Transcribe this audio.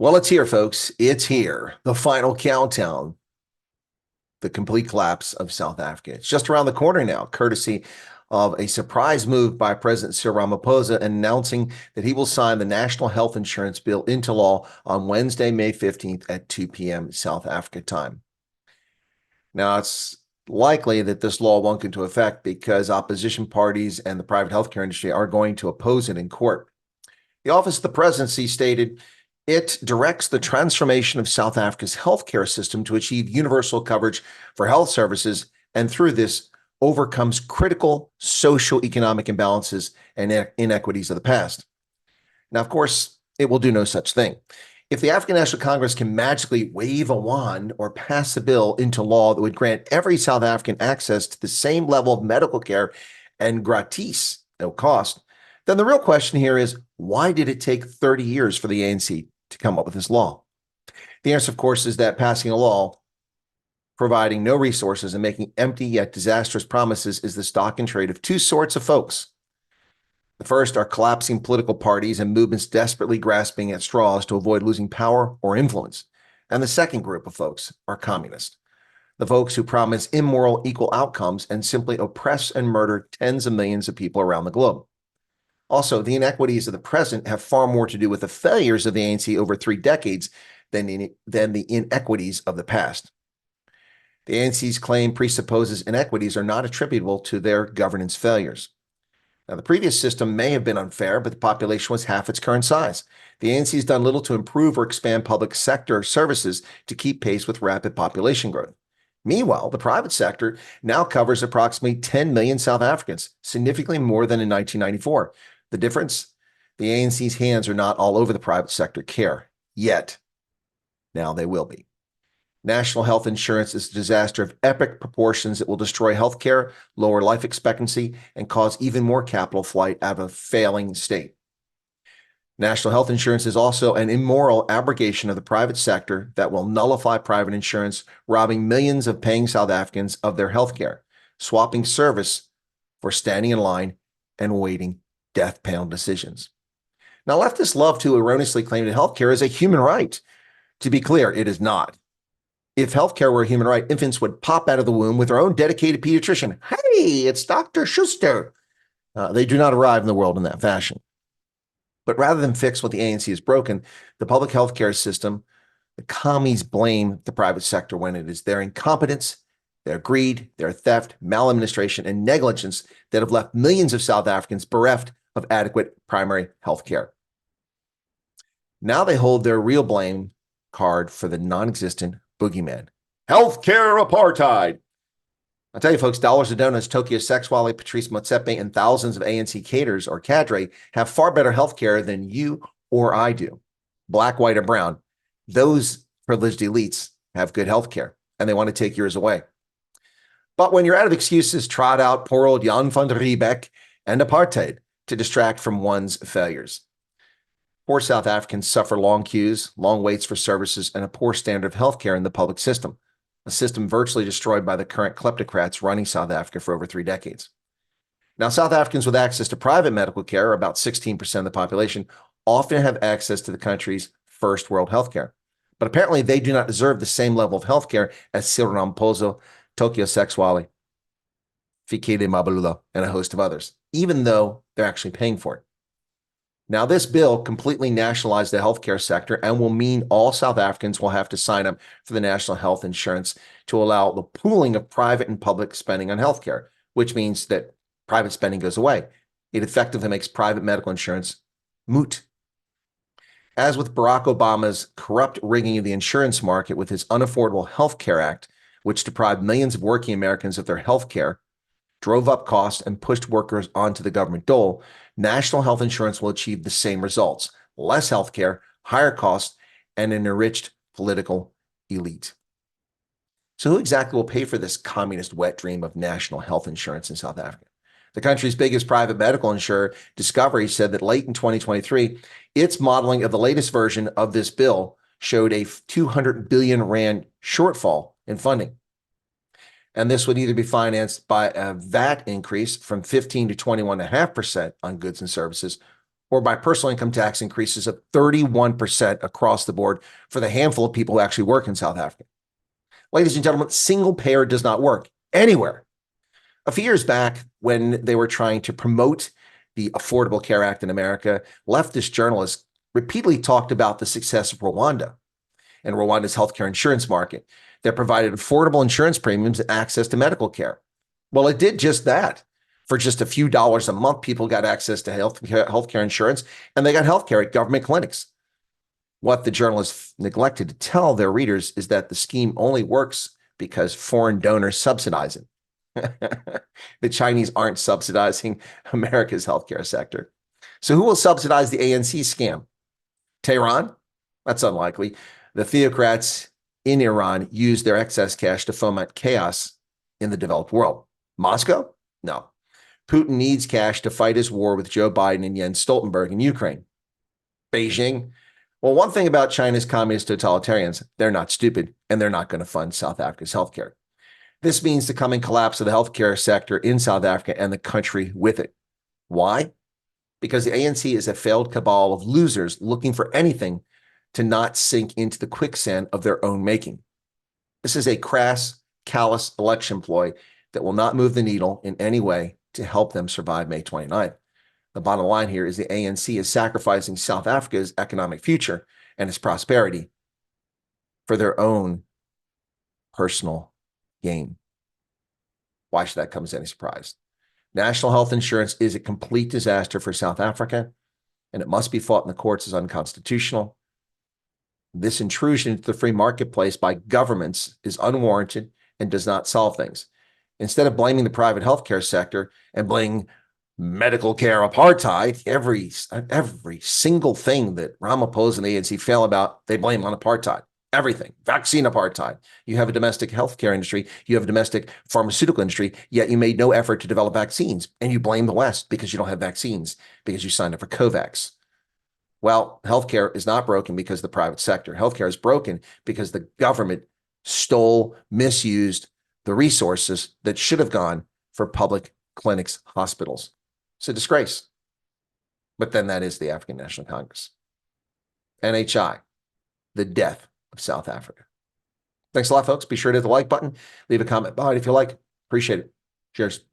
Well, it's here, folks. It's here. The final countdown. The complete collapse of South Africa. It's just around the corner now, courtesy of a surprise move by President Cyril Ramaphosa announcing that he will sign the National Health Insurance Bill into law on Wednesday, May 15th at 2 p.m. South Africa time. Now, it's likely that this law won't go into effect because opposition parties and the private healthcare industry are going to oppose it in court. The Office of the Presidency stated it directs the transformation of South Africa's healthcare system to achieve universal coverage for health services, and through this, overcomes critical socio-economic imbalances and inequities of the past. Now, of course, it will do no such thing. If the African National Congress can magically wave a wand or pass a bill into law that would grant every South African access to the same level of medical care and gratis, no cost, then the real question here is, why did it take 30 years for the ANC to come up with this law? The answer, of course, is that passing a law providing no resources and making empty yet disastrous promises is the stock and trade of two sorts of folks. The first are collapsing political parties and movements desperately grasping at straws to avoid losing power or influence. And the second group of folks are communists, the folks who promise immoral equal outcomes and simply oppress and murder tens of millions of people around the globe. Also, the inequities of the present have far more to do with the failures of the ANC over 3 decades than the inequities of the past. The ANC's claim presupposes inequities are not attributable to their governance failures. Now, the previous system may have been unfair, but the population was half its current size. The ANC has done little to improve or expand public sector services to keep pace with rapid population growth. Meanwhile, the private sector now covers approximately 10 million South Africans, significantly more than in 1994. The difference? The ANC's hands are not all over the private sector care yet. Now they will be. National health insurance is a disaster of epic proportions that will destroy healthcare, lower life expectancy, and cause even more capital flight out of a failing state. National health insurance is also an immoral abrogation of the private sector that will nullify private insurance, robbing millions of paying South Africans of their healthcare, swapping service for standing in line and waiting death panel decisions. Now, leftists love to erroneously claim that healthcare is a human right. To be clear, it is not. If healthcare were a human right, infants would pop out of the womb with their own dedicated pediatrician. Hey, it's Dr. Schuster. They do not arrive in the world in that fashion. But rather than fix what the ANC has broken, the public healthcare system, the commies blame the private sector when it is their incompetence, their greed, their theft, maladministration, and negligence that have left millions of South Africans bereft of adequate primary health care. Now they hold their real blame card for the non-existent boogeyman. Healthcare apartheid. I'll tell you, folks, dollars to donuts, Tokyo Sexwale, Patrice Motsepe, and thousands of ANC cadres or cadre have far better healthcare than you or I do. Black, white, or brown. Those privileged elites have good healthcare, and they want to take yours away. But when you're out of excuses, trot out poor old Jan van Riebeck and apartheid to distract from one's failures. Poor South Africans suffer long queues, long waits for services, and a poor standard of healthcare in the public system, a system virtually destroyed by the current kleptocrats running South Africa for over 3 decades. Now, South Africans with access to private medical care, about 16% of the population, often have access to the country's first world healthcare. But apparently they do not deserve the same level of healthcare as Cyril Ramaphosa, Tokyo Sexwale, Fikile Mbalula, and a host of others, even though they're actually paying for it. Now, this bill completely nationalized the healthcare sector and will mean all South Africans will have to sign up for the national health insurance to allow the pooling of private and public spending on healthcare, which means that private spending goes away. It effectively makes private medical insurance moot. As with Barack Obama's corrupt rigging of the insurance market with his Unaffordable Health Care Act, which deprived millions of working Americans of their health care, drove up costs, and pushed workers onto the government dole, national health insurance will achieve the same results: less health care, higher costs, and an enriched political elite. So who exactly will pay for this communist wet dream of national health insurance in South Africa? The country's biggest private medical insurer, Discovery, said that late in 2023, its modeling of the latest version of this bill showed a 200 billion rand shortfall in funding. And this would either be financed by a VAT increase from 15 to 21.5% on goods and services, or by personal income tax increases of 31% across the board for the handful of people who actually work in South Africa. Ladies and gentlemen, single payer does not work anywhere. A few years back, when they were trying to promote the Affordable Care Act in America, leftist journalists repeatedly talked about the success of Rwanda and Rwanda's healthcare insurance market that provided affordable insurance premiums and access to medical care. Well, it did just that. For just a few dollars a month, people got access to healthcare insurance, and they got healthcare at government clinics. What the journalists neglected to tell their readers is that the scheme only works because foreign donors subsidize it. The Chinese aren't subsidizing America's healthcare sector. So who will subsidize the ANC scam? Tehran? That's unlikely. The theocrats in Iran use their excess cash to foment chaos in the developed world. Moscow? No. Putin needs cash to fight his war with Joe Biden and Jens Stoltenberg in Ukraine. Beijing? Well, one thing about China's communist totalitarians, they're not stupid, and they're not going to fund South Africa's healthcare. This means the coming collapse of the healthcare sector in South Africa and the country with it. Why? Because the ANC is a failed cabal of losers looking for anything to not sink into the quicksand of their own making. This is a crass, callous election ploy that will not move the needle in any way to help them survive May 29th. The bottom line here is the ANC is sacrificing South Africa's economic future and its prosperity for their own personal gain. Why should that come as any surprise? National health insurance is a complete disaster for South Africa, and it must be fought in the courts as unconstitutional. This intrusion into the free marketplace by governments is unwarranted and does not solve things. Instead of blaming the private healthcare sector and blaming medical care apartheid, every single thing that Ramaphosa and the ANC fail about, they blame on apartheid. Everything. Vaccine apartheid. You have a domestic healthcare industry. You have a domestic pharmaceutical industry, yet you made no effort to develop vaccines. And you blame the West because you don't have vaccines, because you signed up for COVAX. Well, healthcare is not broken because of the private sector. Healthcare is broken because the government stole, misused the resources that should have gone for public clinics, hospitals. It's a disgrace. But then that is the African National Congress. NHI, the death of South Africa. Thanks a lot, folks. Be sure to hit the like button. Leave a comment behind if you like. Appreciate it. Cheers.